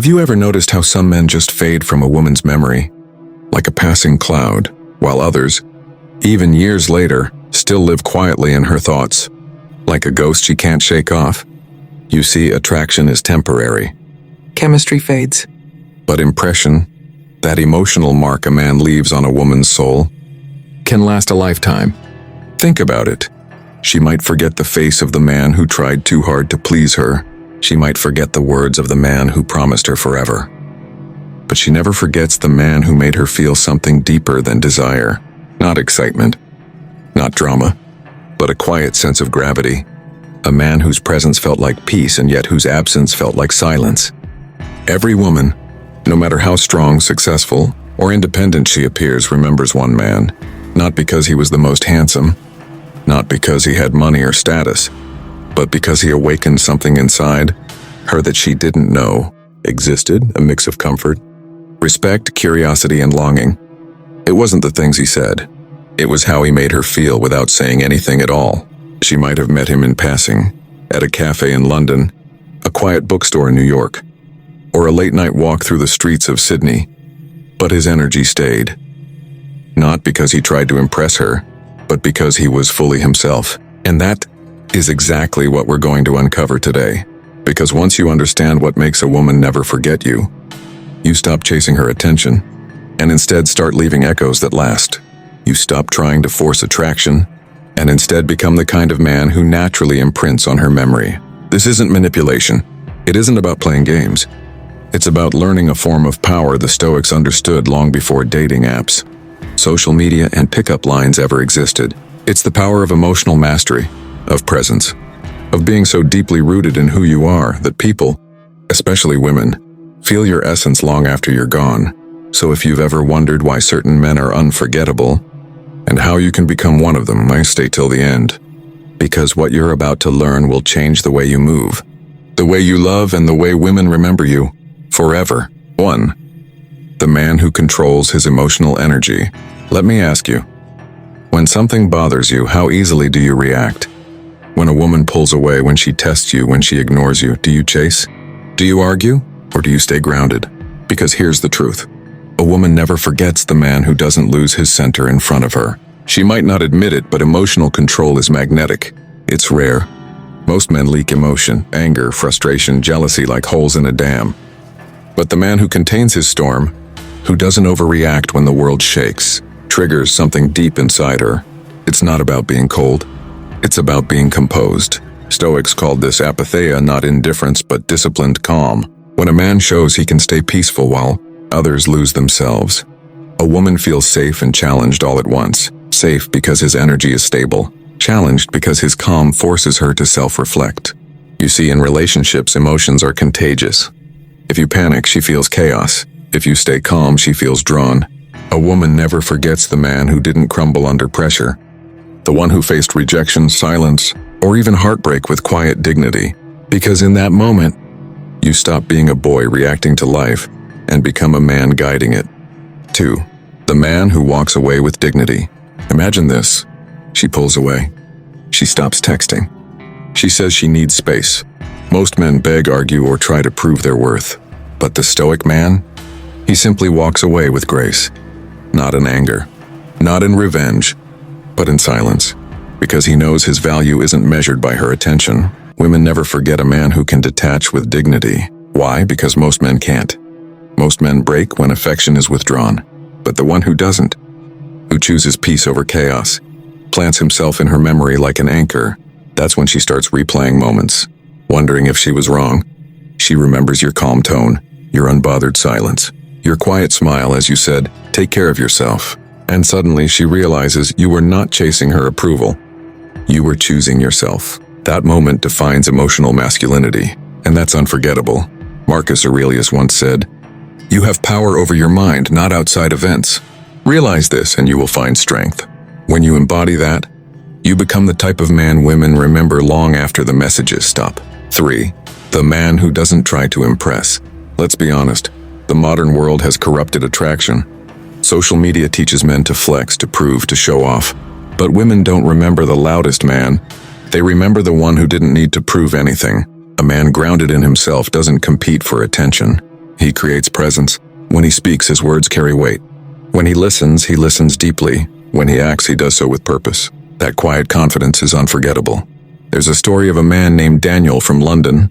Have you ever noticed how some men just fade from a woman's memory, like a passing cloud, while others, even years later, still live quietly in her thoughts, like a ghost she can't shake off? You see, attraction is temporary. Chemistry fades. But impression, that emotional mark a man leaves on a woman's soul, can last a lifetime. Think about it. She might forget the face of the man who tried too hard to please her. She might forget the words of the man who promised her forever. But she never forgets the man who made her feel something deeper than desire. Not excitement, not drama, but a quiet sense of gravity. A man whose presence felt like peace and yet whose absence felt like silence. Every woman, no matter how strong, successful, or independent she appears, remembers one man. Not because he was the most handsome, not because he had money or status, but because he awakened something inside her that she didn't know existed, a mix of comfort, respect, curiosity, and longing. It wasn't the things he said. It was how he made her feel without saying anything at all. She might have met him in passing, at a cafe in London, a quiet bookstore in New York, or a late-night walk through the streets of Sydney. But his energy stayed. Not because he tried to impress her, but because he was fully himself. And that is exactly what we're going to uncover today. Because once you understand what makes a woman never forget you, you stop chasing her attention, and instead start leaving echoes that last. You stop trying to force attraction, and instead become the kind of man who naturally imprints on her memory. This isn't manipulation. It isn't about playing games. It's about learning a form of power the Stoics understood long before dating apps, social media, and pickup lines ever existed. It's the power of emotional mastery, of presence, of being so deeply rooted in who you are that people, especially women, feel your essence long after you're gone. So if you've ever wondered why certain men are unforgettable, and how you can become one of them, I stay till the end. Because what you're about to learn will change the way you move, the way you love, and the way women remember you, forever. 1. The man who controls his emotional energy. Let me ask you, when something bothers you, how easily do you react? When a woman pulls away, when she tests you, when she ignores you, do you chase? Do you argue? Or do you stay grounded? Because here's the truth. A woman never forgets the man who doesn't lose his center in front of her. She might not admit it, but emotional control is magnetic. It's rare. Most men leak emotion, anger, frustration, jealousy like holes in a dam. But the man who contains his storm, who doesn't overreact when the world shakes, triggers something deep inside her. It's not about being cold. It's about being composed. Stoics called this apatheia, not indifference, but disciplined calm. When a man shows he can stay peaceful while others lose themselves. A woman feels safe and challenged all at once. Safe because his energy is stable. Challenged because his calm forces her to self-reflect. You see, in relationships, emotions are contagious. If you panic, she feels chaos. If you stay calm, she feels drawn. A woman never forgets the man who didn't crumble under pressure. The one who faced rejection, silence, or even heartbreak with quiet dignity. Because in that moment, you stop being a boy reacting to life and become a man guiding it. 2. The man who walks away with dignity. Imagine this. She pulls away. She stops texting. She says she needs space. Most men beg, argue, or try to prove their worth. But the Stoic man? He simply walks away with grace. Not in anger. Not in revenge. But in silence. Because he knows his value isn't measured by her attention. Women never forget a man who can detach with dignity. Why? Because most men can't. Most men break when affection is withdrawn. But the one who doesn't, who chooses peace over chaos, plants himself in her memory like an anchor, that's when she starts replaying moments, wondering if she was wrong. She remembers your calm tone, your unbothered silence, your quiet smile as you said, "Take care of yourself." And suddenly she realizes you were not chasing her approval. You were choosing yourself. That moment defines emotional masculinity, and that's unforgettable. Marcus Aurelius once said, "You have power over your mind, not outside events." Realize this and you will find strength. When you embody that, you become the type of man women remember long after the messages stop. 3. The man who doesn't try to impress. Let's be honest, the modern world has corrupted attraction. Social media teaches men to flex, to prove, to show off. But women don't remember the loudest man. They remember the one who didn't need to prove anything. A man grounded in himself doesn't compete for attention. He creates presence. When he speaks, his words carry weight. When he listens deeply. When he acts, he does so with purpose. That quiet confidence is unforgettable. There's a story of a man named Daniel from London.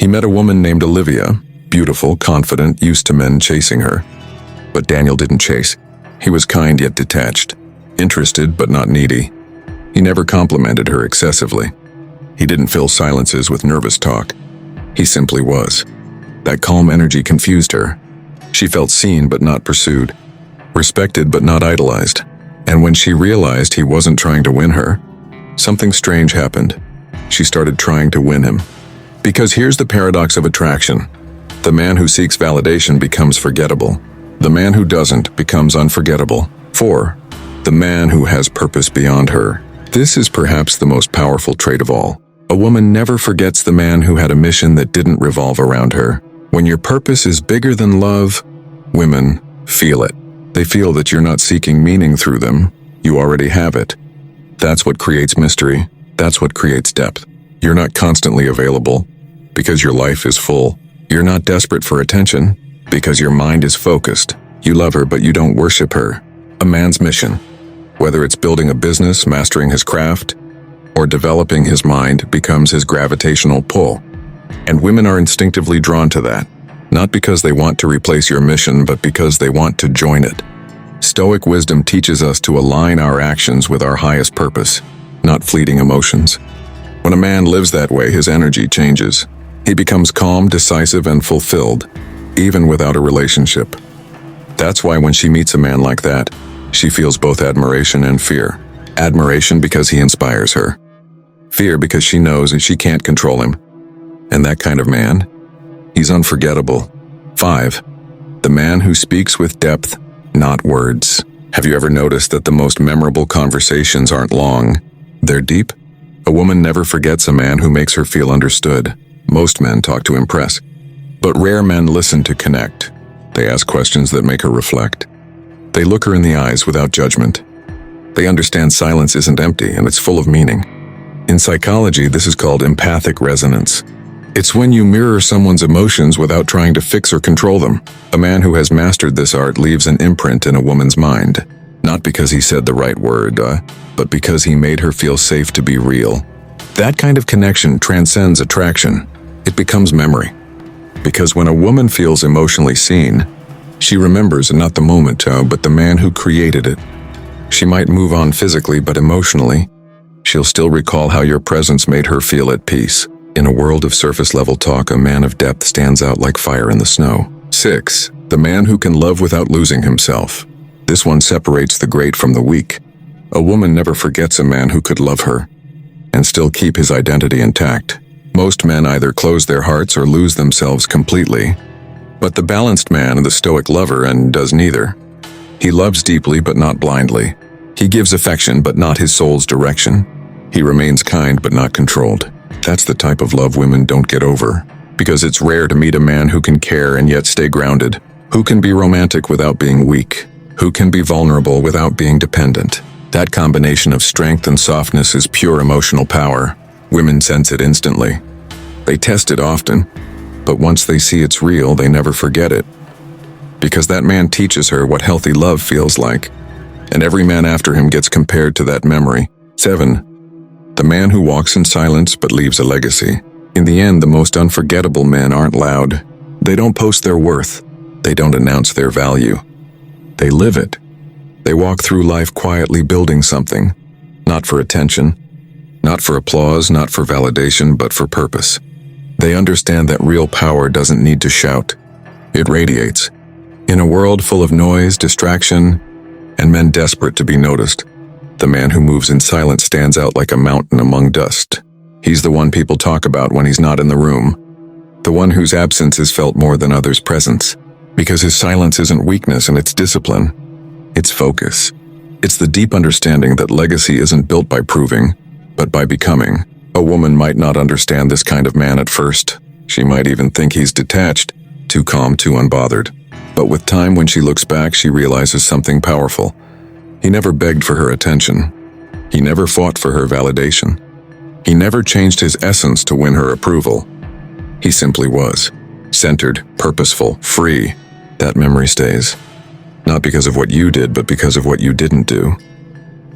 He met a woman named Olivia, beautiful, confident, used to men chasing her. But Daniel didn't chase. He was kind yet detached, interested but not needy. He never complimented her excessively. He didn't fill silences with nervous talk. He simply was. That calm energy confused her. She felt seen but not pursued, respected but not idolized. And when she realized he wasn't trying to win her, something strange happened. She started trying to win him. Because here's the paradox of attraction. The man who seeks validation becomes forgettable. The man who doesn't becomes unforgettable. 4. The man who has purpose beyond her. This is perhaps the most powerful trait of all. A woman never forgets the man who had a mission that didn't revolve around her. When your purpose is bigger than love, women feel it. They feel that you're not seeking meaning through them. You already have it. That's what creates mystery. That's what creates depth. You're not constantly available because your life is full. You're not desperate for attention because your mind is focused. You love her, but you don't worship her. A man's mission, whether it's building a business, mastering his craft, or developing his mind, becomes his gravitational pull. And women are instinctively drawn to that, not because they want to replace your mission, but because they want to join it. Stoic wisdom teaches us to align our actions with our highest purpose, not fleeting emotions. When a man lives that way, his energy changes. He becomes calm, decisive, and fulfilled, even without a relationship. That's why when she meets a man like that, she feels both admiration and fear. Admiration because he inspires her. Fear because she knows that she can't control him. And that kind of man, he's unforgettable. 5. The man who speaks with depth, not words. Have you ever noticed that the most memorable conversations aren't long? They're deep? A woman never forgets a man who makes her feel understood. Most men talk to impress, but rare men listen to connect. They ask questions that make her reflect. They look her in the eyes without judgment. They understand silence isn't empty and it's full of meaning. In psychology, this is called empathic resonance. It's when you mirror someone's emotions without trying to fix or control them. A man who has mastered this art leaves an imprint in a woman's mind, not because he said the right word, but because he made her feel safe to be real. That kind of connection transcends attraction. It becomes memory. Because when a woman feels emotionally seen, she remembers not the moment, but the man who created it. She might move on physically, but emotionally, she'll still recall how your presence made her feel at peace. In a world of surface-level talk, a man of depth stands out like fire in the snow. 6. The man who can love without losing himself. This one separates the great from the weak. A woman never forgets a man who could love her and still keep his identity intact. Most men either close their hearts or lose themselves completely. But the balanced man, the Stoic lover, does neither. He loves deeply but not blindly. He gives affection but not his soul's direction. He remains kind but not controlled. That's the type of love women don't get over, because it's rare to meet a man who can care and yet stay grounded, who can be romantic without being weak, who can be vulnerable without being dependent. That combination of strength and softness is pure emotional power. Women sense it instantly. They test it often, but once they see it's real, they never forget it. Because that man teaches her what healthy love feels like, and every man after him gets compared to that memory. 7. The man who walks in silence but leaves a legacy. In the end, the most unforgettable men aren't loud. They don't post their worth. They don't announce their value. They live it. They walk through life quietly building something, not for attention, not for applause, not for validation, but for purpose. They understand that real power doesn't need to shout. It radiates. In a world full of noise, distraction, and men desperate to be noticed, the man who moves in silence stands out like a mountain among dust. He's the one people talk about when he's not in the room, the one whose absence is felt more than others' presence, because his silence isn't weakness and it's discipline. It's focus. It's the deep understanding that legacy isn't built by proving, but by becoming. A woman might not understand this kind of man at first. She might even think he's detached, too calm, too unbothered. But with time, when she looks back, she realizes something powerful. He never begged for her attention. He never fought for her validation. He never changed his essence to win her approval. He simply was. centered, purposeful, free, that memory stays. Not because of what you did, but because of what you didn't do.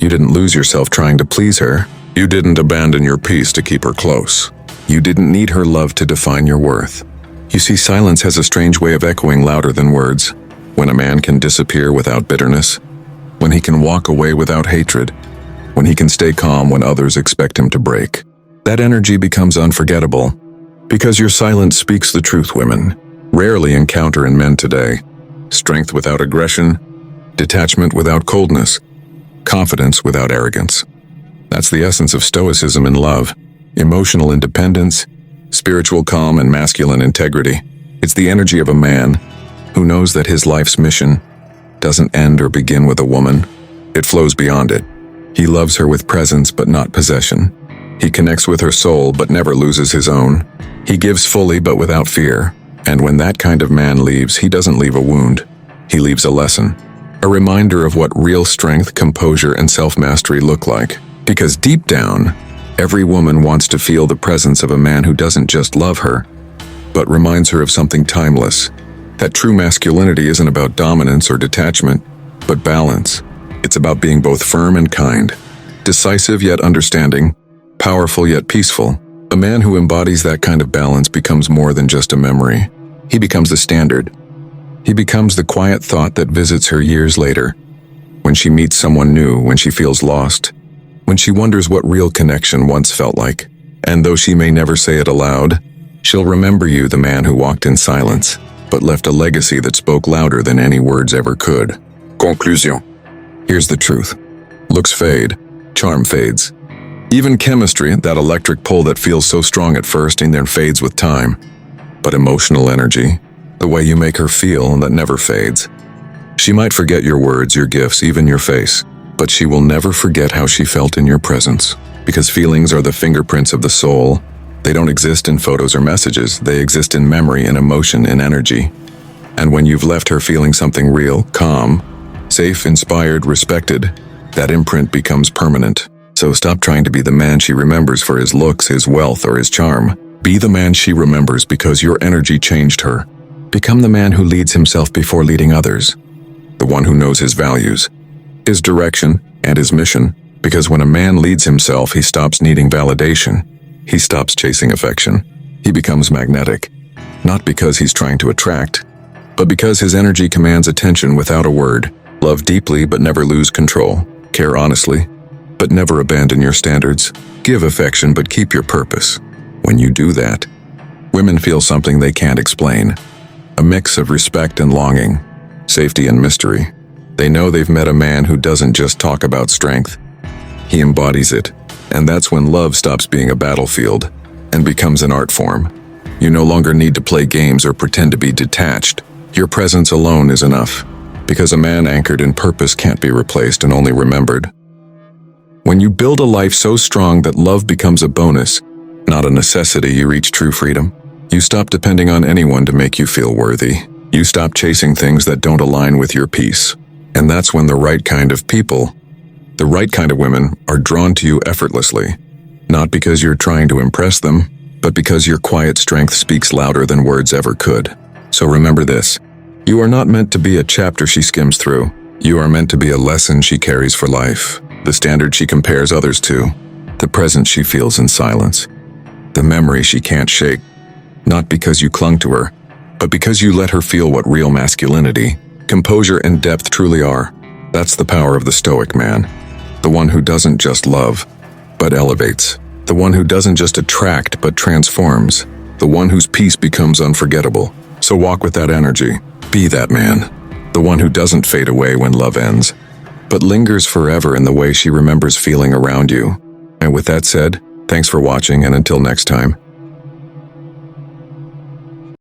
You didn't lose yourself trying to please her. You didn't abandon your peace to keep her close. You didn't need her love to define your worth. You see, silence has a strange way of echoing louder than words. When a man can disappear without bitterness, when he can walk away without hatred, when he can stay calm when others expect him to break, that energy becomes unforgettable. Because your silence speaks the truth women rarely encounter in men today. Strength without aggression, detachment without coldness, confidence without arrogance. That's the essence of Stoicism in love. Emotional independence, spiritual calm, and masculine integrity. It's the energy of a man who knows that his life's mission doesn't end or begin with a woman. It flows beyond it. He loves her with presence but not possession. He connects with her soul but never loses his own. He gives fully but without fear. And when that kind of man leaves, he doesn't leave a wound. He leaves a lesson. A reminder of what real strength, composure, and self-mastery look like. Because deep down, every woman wants to feel the presence of a man who doesn't just love her, but reminds her of something timeless. That true masculinity isn't about dominance or detachment, but balance. It's about being both firm and kind, decisive yet understanding, powerful yet peaceful. A man who embodies that kind of balance becomes more than just a memory. He becomes the standard. He becomes the quiet thought that visits her years later, when she meets someone new, when she feels lost, when she wonders what real connection once felt like. And though she may never say it aloud, she'll remember you, the man who walked in silence, but left a legacy that spoke louder than any words ever could. Conclusion. Here's the truth. Looks fade, charm fades. Even chemistry, that electric pull that feels so strong at first and then fades with time. But emotional energy, the way you make her feel, that never fades. She might forget your words, your gifts, even your face, but she will never forget how she felt in your presence. Because feelings are the fingerprints of the soul. They don't exist in photos or messages. They exist in memory, in emotion, in energy. And when you've left her feeling something real, calm, safe, inspired, respected, that imprint becomes permanent. So stop trying to be the man she remembers for his looks, his wealth, or his charm. Be the man she remembers because your energy changed her. Become the man who leads himself before leading others. The one who knows his values, his direction, and his mission. Because when a man leads himself, he stops needing validation. He stops chasing affection. He becomes magnetic. Not because he's trying to attract, but because his energy commands attention without a word. Love deeply but never lose control. Care honestly, but never abandon your standards. Give affection but keep your purpose. When you do that, women feel something they can't explain. A mix of respect and longing, safety and mystery. They know they've met a man who doesn't just talk about strength. He embodies it. And that's when love stops being a battlefield and becomes an art form. You no longer need to play games or pretend to be detached. Your presence alone is enough. Because a man anchored in purpose can't be replaced and only remembered. When you build a life so strong that love becomes a bonus, not a necessity, you reach true freedom. You stop depending on anyone to make you feel worthy. You stop chasing things that don't align with your peace. And that's when the right kind of people, the right kind of women, are drawn to you effortlessly. Not because you're trying to impress them, but because your quiet strength speaks louder than words ever could. So remember this. You are not meant to be a chapter she skims through. You are meant to be a lesson she carries for life. The standard she compares others to. The presence she feels in silence. The memory she can't shake. Not because you clung to her, but because you let her feel what real masculinity, composure, and depth truly are. That's the power of the Stoic man. The one who doesn't just love, but elevates. The one who doesn't just attract, but transforms. The one whose peace becomes unforgettable. So walk with that energy. Be that man. The one who doesn't fade away when love ends, but lingers forever in the way she remembers feeling around you. And with that said, thanks for watching, and until next time.